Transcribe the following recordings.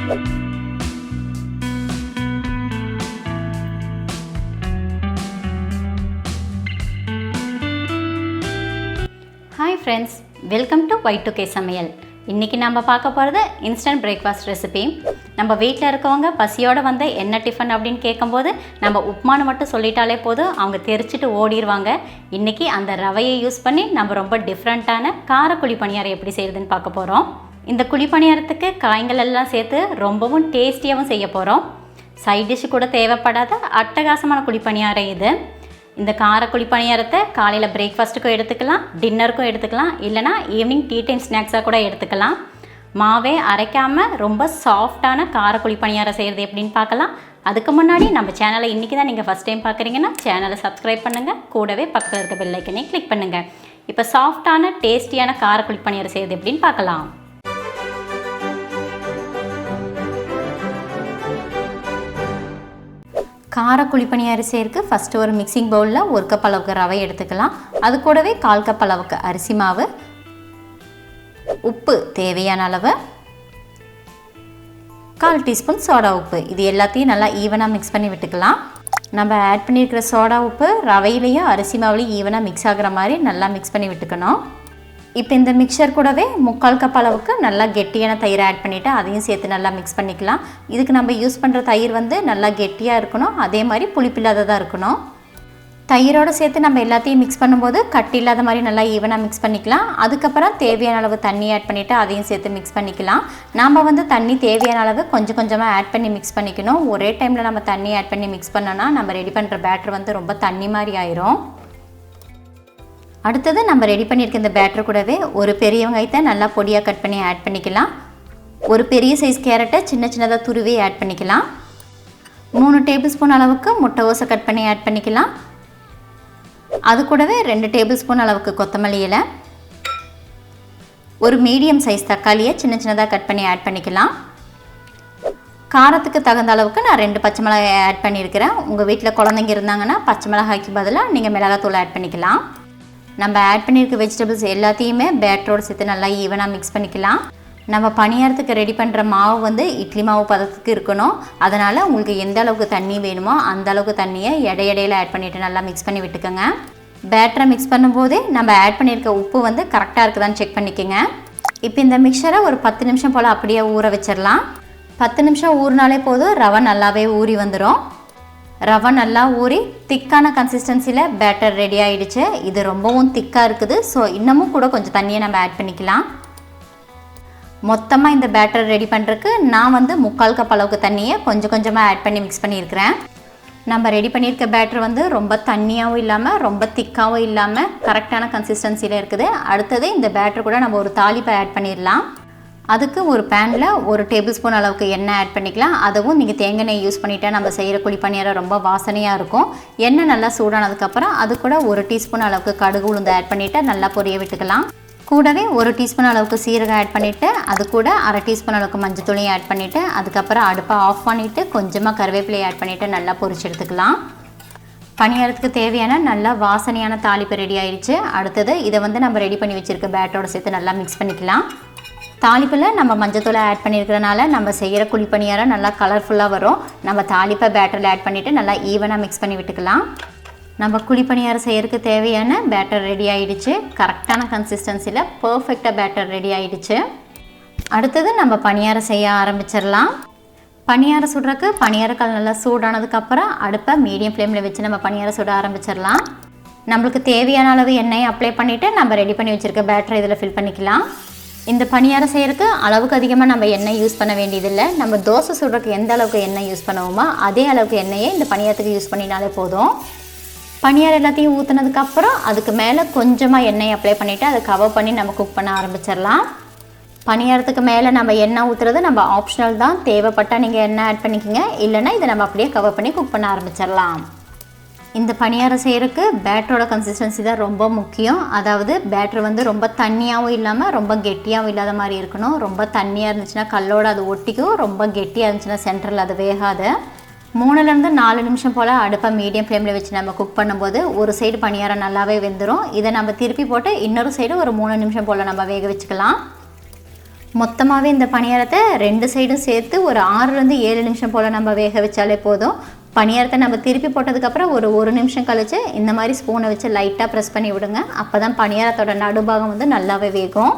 Hi friends, welcome to Y2K சமையல். இன்றைக்கி நம்ம பார்க்க போகிறது இன்ஸ்டன்ட் பிரேக்ஃபாஸ்ட் ரெசிபி. நம்ம வீட்டில் இருக்கவங்க பசியோடு வந்து என்ன டிஃபன் அப்படின்னு கேட்கும்போது நம்ம உப்புமானு மட்டும் சொல்லிட்டாலே போதும், அவங்க தெரிச்சிட்டு ஓடிடுவாங்க. இன்றைக்கி அந்த ரவையை யூஸ் பண்ணி நம்ம ரொம்ப டிஃப்ரெண்ட்டான கார குழிப்பணியாரம் எப்படி செய்கிறதுன்னு பார்க்க போகிறோம். இந்த குழிப்பணியாரத்துக்கு காய்கள் எல்லாம் சேர்த்து ரொம்பவும் டேஸ்டியாகவும் செய்ய போகிறோம். சைட் டிஷ்ஷு கூட தேவைப்படாத அட்டகாசமான குழிப்பணியாரம் இது. இந்த கார குழிப்பணியாரத்தை காலையில் பிரேக்ஃபாஸ்ட்டுக்கும் எடுத்துக்கலாம், டின்னருக்கும் எடுத்துக்கலாம், இல்லைனா ஈவினிங் டீ டைம் ஸ்நாக்ஸாக கூட எடுத்துக்கலாம். மாவே அரைக்காமல் ரொம்ப சாஃப்டான கார குழிப்பணியாரம் செய்கிறது எப்படின்னு பார்க்கலாம். அதுக்கு முன்னாடி நம்ம சேனலை இன்றைக்கி தான் நீங்கள் ஃபஸ்ட் டைம் பார்க்குறீங்கன்னா சேனலை சப்ஸ்கிரைப் பண்ணுங்கள், கூடவே பக்கத்தில் இருக்க பெல் ஐக்கனை கிளிக் பண்ணுங்கள். இப்போ சாஃப்டான டேஸ்டியான கார குழிப்பணியாரம் செய்கிறது எப்படின்னு பார்க்கலாம். கார குழிப்பணியாரம் செய்யறதுக்கு ஃபஸ்ட்டு ஒரு மிக்சிங் பவுலில் 1 கப் அளவுக்கு ரவை எடுத்துக்கலாம். அது கூடவே 1/4 கப் அளவுக்கு அரிசி மாவு, உப்பு தேவையான அளவு, 1/4 டீஸ்பூன் சோடா உப்பு, இது எல்லாத்தையும் நல்லா ஈவனாக மிக்ஸ் பண்ணி விட்டுக்கலாம். நம்ம ஆட் பண்ணியிருக்கிற சோடா உப்பு ரவையிலையும் அரிசி மாவுலையும் ஈவனாக மிக்ஸ் ஆகிற மாதிரி நல்லா மிக்ஸ் பண்ணி விட்டுக்கணும். இப்போ இந்த மிக்சர் கூடவே 3/4 கப் அளவுக்கு நல்லா கெட்டியான தயிர் ஆட் பண்ணிவிட்டு அதையும் சேர்த்து நல்லா மிக்ஸ் பண்ணிக்கலாம். இதுக்கு நம்ம யூஸ் பண்ணுற தயிர் வந்து நல்லா கெட்டியாக இருக்கணும், அதே மாதிரி புளிப்பில்லாததாக இருக்கணும். தயிரோடு சேர்த்து நம்ம எல்லாத்தையும் மிக்ஸ் பண்ணும்போது கட்டி இல்லாத மாதிரி நல்லா ஈவனாக மிக்ஸ் பண்ணிக்கலாம். அதுக்கப்புறம் தேவையான அளவு தண்ணி ஆட் பண்ணிவிட்டு அதையும் சேர்த்து மிக்ஸ் பண்ணிக்கலாம். நாம் வந்து தண்ணி தேவையான அளவு கொஞ்சம் கொஞ்சமாக ஆட் பண்ணி மிக்ஸ் பண்ணிக்கணும். ஒரே டைமில் நம்ம தண்ணி ஆட் பண்ணி மிக்ஸ் பண்ணோன்னா நம்ம ரெடி பண்ணுற பேட்டர் வந்து ரொம்ப தண்ணி மாதிரி ஆயிரும். அடுத்தது நம்ம ரெடி பண்ணியிருக்க இந்த பேட்டர் கூடவே ஒரு பெரிய வெங்காயத்தை நல்லா பொடியாக கட் பண்ணி ஆட் பண்ணிக்கலாம். ஒரு பெரிய சைஸ் கேரட்டை சின்ன சின்னதாக துருவி ஆட் பண்ணிக்கலாம். 3 டேபிள் ஸ்பூன் அளவுக்கு முட்டைகோஸை கட் பண்ணி ஆட் பண்ணிக்கலாம். அது கூடவே 2 டேபிள் ஸ்பூன் அளவுக்கு கொத்தமல்லி இலை, ஒரு மீடியம் சைஸ் தக்காளியை சின்ன சின்னதாக கட் பண்ணி ஆட் பண்ணிக்கலாம். காரத்துக்கு தகுந்த அளவுக்கு நான் 2 பச்சை மிளகாய் ஆட் பண்ணியிருக்கிறேன். உங்கள் வீட்டில் குழந்தைங்க இருந்தாங்கன்னா பச்சை மிளகாய்க்கு பதிலாக நீங்கள் மிளகாத்தூள் ஆட் பண்ணிக்கலாம். நம்ம ஆட் பண்ணியிருக்க வெஜிடபிள்ஸ் எல்லாத்தையுமே பேட்டரோடு சேர்த்து நல்லா ஈவனாக மிக்ஸ் பண்ணிக்கலாம். நம்ம பணியாரத்துக்கு ரெடி பண்ணுற மாவு வந்து இட்லி மாவு பதத்துக்கு இருக்கணும். அதனால் உங்களுக்கு எந்த அளவுக்கு தண்ணி வேணுமோ அந்த அளவுக்கு தண்ணியை இடையில ஆட் பண்ணிவிட்டு நல்லா மிக்ஸ் பண்ணி விட்டுக்கோங்க. பேட்டரை மிக்ஸ் பண்ணும்போதே நம்ம ஆட் பண்ணியிருக்க உப்பு வந்து கரெக்டாக இருக்குதான்னு செக் பண்ணிக்கோங்க. இப்போ இந்த மிக்சரை ஒரு 10 நிமிஷம் போல் அப்படியே ஊற வச்சிடலாம். 10 நிமிஷம் ஊறினாலே போதும், ரவை நல்லாவே ஊறி வந்துடும். ரவை நல்லா ஊறி திக்கான கன்சிஸ்டன்சியில் பேட்டர் ரெடி ஆகிடுச்சு. இது ரொம்பவும் திக்காக இருக்குது, ஸோ இன்னமும் கூட கொஞ்சம் தண்ணியை நம்ம ஆட் பண்ணிக்கலாம். மொத்தமாக இந்த பேட்டர் ரெடி பண்ணுறதுக்கு நான் வந்து 3/4 கப் அளவுக்கு தண்ணியை கொஞ்சம் கொஞ்சமாக ஆட் பண்ணி மிக்ஸ் பண்ணியிருக்கிறேன். நம்ம ரெடி பண்ணியிருக்க பேட்டர் வந்து ரொம்ப தண்ணியாகவும் இல்லாமல் ரொம்ப திக்காகவும் இல்லாமல் கரெக்டான கன்சிஸ்டன்சியில் இருக்குது. அடுத்தது இந்த பேட்டர் கூட நம்ம ஒரு தாளிப்பை ஆட் பண்ணிடலாம். அதுக்கு ஒரு பேனில் 1 டேபிள் ஸ்பூன் அளவுக்கு எண்ணெய் ஆட் பண்ணிக்கலாம். அதுவும் நீங்கள் தேங்காய் எண்ணெய் யூஸ் பண்ணிவிட்டா நம்ம செய்கிற குழிப்பணியாரம் ரொம்ப வாசனையாக இருக்கும். எண்ணெய் நல்லா சூடானதுக்கப்புறம் அது கூட 1 டீஸ்பூன் அளவுக்கு கடுகு உளுந்து ஆட் பண்ணிவிட்டு நல்லா பொரிய விட்டுக்கலாம். கூடவே 1 டீஸ்பூன் அளவுக்கு சீரகம் ஆட் பண்ணிவிட்டு அது கூட 1/2 டீஸ்பூன் அளவுக்கு மஞ்சத்தூளையும் ஆட் பண்ணிவிட்டு அதுக்கப்புறம் அடுப்பை ஆஃப் பண்ணிவிட்டு கொஞ்சமாக கருவேப்பிலையை ஆட் பண்ணிவிட்டு நல்லா பொரிச்சு எடுத்துக்கலாம். பணியாரத்துக்கு தேவையான நல்லா வாசனையான தாளிப்பு ரெடி ஆயிடுச்சு. அடுத்தது இதை வந்து நம்ம ரெடி பண்ணி வச்சுருக்க பேட்டரோடு சேர்த்து நல்லா மிக்ஸ் பண்ணிக்கலாம். தாளிப்பில் நம்ம மஞ்சத்தூளை ஆட் பண்ணியிருக்கிறனால நம்ம செய்கிற குழிப்பணியாரம் நல்லா கலர்ஃபுல்லாக வரும். நம்ம தாளிப்பை பேட்டரில் ஆட் பண்ணிவிட்டு நல்லா ஈவனாக மிக்ஸ் பண்ணி விட்டுக்கலாம். நம்ம குழிப்பணியாரம் செய்கிறதுக்கு தேவையான பேட்டர் ரெடி ஆகிடுச்சு. கரெக்டான கன்சிஸ்டன்சியில் பர்ஃபெக்டாக பேட்டர் ரெடி ஆகிடுச்சு. அடுத்தது நம்ம பணியாரம் செய்ய ஆரம்பிச்சிடலாம். பணியாரம் சுடுறதுக்கு பணியாரக்கால் நல்லா சூடானதுக்கப்புறம் அடுப்பை மீடியம் ஃப்ளேமில் வச்சு நம்ம பணியாரம் சுட ஆரம்பிச்சிடலாம். நம்மளுக்கு தேவையான அளவு எண்ணெயை அப்ளை பண்ணிவிட்டு நம்ம ரெடி பண்ணி வச்சுருக்க பேட்டரை இதில் ஃபில் பண்ணிக்கலாம். இந்த பணியாரம் செய்கிறதுக்கு அளவுக்கு அதிகமாக நம்ம எண்ணெய் யூஸ் பண்ண வேண்டியதில்லை. நம்ம தோசை சுடுறதுக்கு எந்த அளவுக்கு எண்ணெய் யூஸ் பண்ணுவோமோ அதே அளவுக்கு எண்ணெயை இந்த பணியாரத்துக்கு யூஸ் பண்ணினாலே போதும். பணியாரம் எல்லாத்தையும் ஊற்றினதுக்கப்புறம் அதுக்கு மேலே கொஞ்சமாக எண்ணெய் அப்ளை பண்ணிவிட்டு அதை கவர் பண்ணி நம்ம குக் பண்ண ஆரம்பிச்சிடலாம். பணியாரத்துக்கு மேலே நம்ம எண்ணெய் ஊற்றுறது நம்ம ஆப்ஷனல் தான். தேவைப்பட்டால் நீங்கள் எண்ணெய் ஆட் பண்ணிக்கோங்க, இல்லைனா இதை நம்ம அப்படியே கவர் பண்ணி குக் பண்ண ஆரம்பிச்சிடலாம். இந்த பணியாரம் செய்கிறதுக்கு பேட்டரோட கன்சிஸ்டன்சி தான் ரொம்ப முக்கியம். அதாவது பேட்டர் வந்து ரொம்ப தண்ணியாகவும் இல்லாமல் ரொம்ப கெட்டியாகவும் இல்லாத மாதிரி இருக்கணும். ரொம்ப தண்ணியாக இருந்துச்சுன்னா கல்லோடு அது ஒட்டிக்கும், ரொம்ப கெட்டியாக இருந்துச்சுன்னா சென்டரில் அது வேகாது. 3லேருந்து 4 நிமிஷம் போல் அடுப்பை மீடியம் ஃப்ளேமில் வச்சு நம்ம குக் பண்ணும்போது ஒரு சைடு பணியாரம் நல்லாவே வெந்துடும். இதை நம்ம திருப்பி போட்டு இன்னொரு சைடு ஒரு 3 நிமிஷம் போல் நம்ம வேக வச்சுக்கலாம். மொத்தமாகவே இந்த பணியாரத்தை 2 சைடும் சேர்த்து ஒரு 6லேருந்து 7 நிமிஷம் போல் நம்ம வேக வச்சாலே போதும். பணியாரத்தை நம்ம திருப்பி போட்டதுக்கப்புறம் ஒரு 1 நிமிஷம் கழித்து இந்த மாதிரி ஸ்பூனை வச்சு லைட்டாக ப்ரெஸ் பண்ணி விடுங்க. அப்போ தான் பணியாரத்தோட நடுபாகம் வந்து நல்லாவே வேகும்.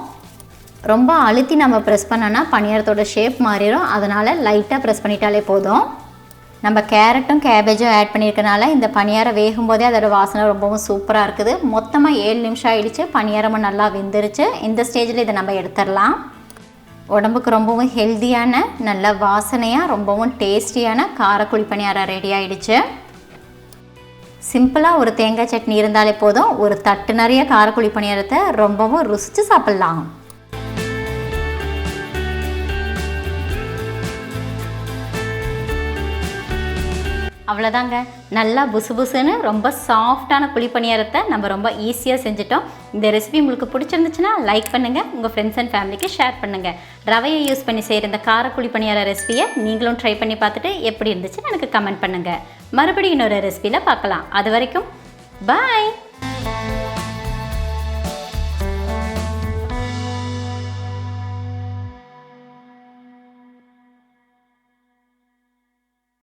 ரொம்ப அழுத்தி நம்ம ப்ரெஸ் பண்ணோன்னா பணியாரத்தோட ஷேப் மாறிடும். அதனால் லைட்டாக ப்ரெஸ் பண்ணிட்டாலே போதும். நம்ம கேரட்டும் கேபேஜும் ஆட் பண்ணியிருக்கனால இந்த பணியாரம் வேகும் போதே அதோட வாசனை ரொம்பவும் சூப்பராக இருக்குது. மொத்தமாக 7 நிமிஷம் ஆகிடுச்சு. பணியாரமும் நல்லா வெந்துருச்சு. இந்த ஸ்டேஜில் இதை நம்ம எடுத்துடலாம். உடம்புக்கு ரொம்பவும் ஹெல்த்தியான, நல்ல வாசனையாக, ரொம்பவும் டேஸ்டியான காரக்குழி பணியாரம் ரெடி ஆகிடுச்சு. சிம்பிளாக ஒரு தேங்காய் சட்னி இருந்தாலே போதும், ஒரு தட்டு நிறைய காரக்குழி பணியாரத்தை ரொம்பவும் ருசித்து சாப்பிட்லாம். அவ்வளோதாங்க, நல்லா புசு புசுன்னு ரொம்ப சாஃப்டான குழி பணியாரத்தை நம்ம ரொம்ப ஈஸியாக செஞ்சுட்டோம். இந்த ரெசிபி உங்களுக்கு பிடிச்சிருந்துச்சுன்னா லைக் பண்ணுங்கள், உங்கள் ஃப்ரெண்ட்ஸ் அண்ட் ஃபேமிலிக்கு ஷேர் பண்ணுங்கள். ரவையை யூஸ் பண்ணி செய்கிற இந்த காரக்குழி பணியார ரெசிபியை நீங்களும் ட்ரை பண்ணி பார்த்துட்டு எப்படி இருந்துச்சுன்னு எனக்கு கமெண்ட் பண்ணுங்கள். மறுபடியும் இன்னொரு ரெசிபியில் பார்க்கலாம். அது வரைக்கும் பாய்.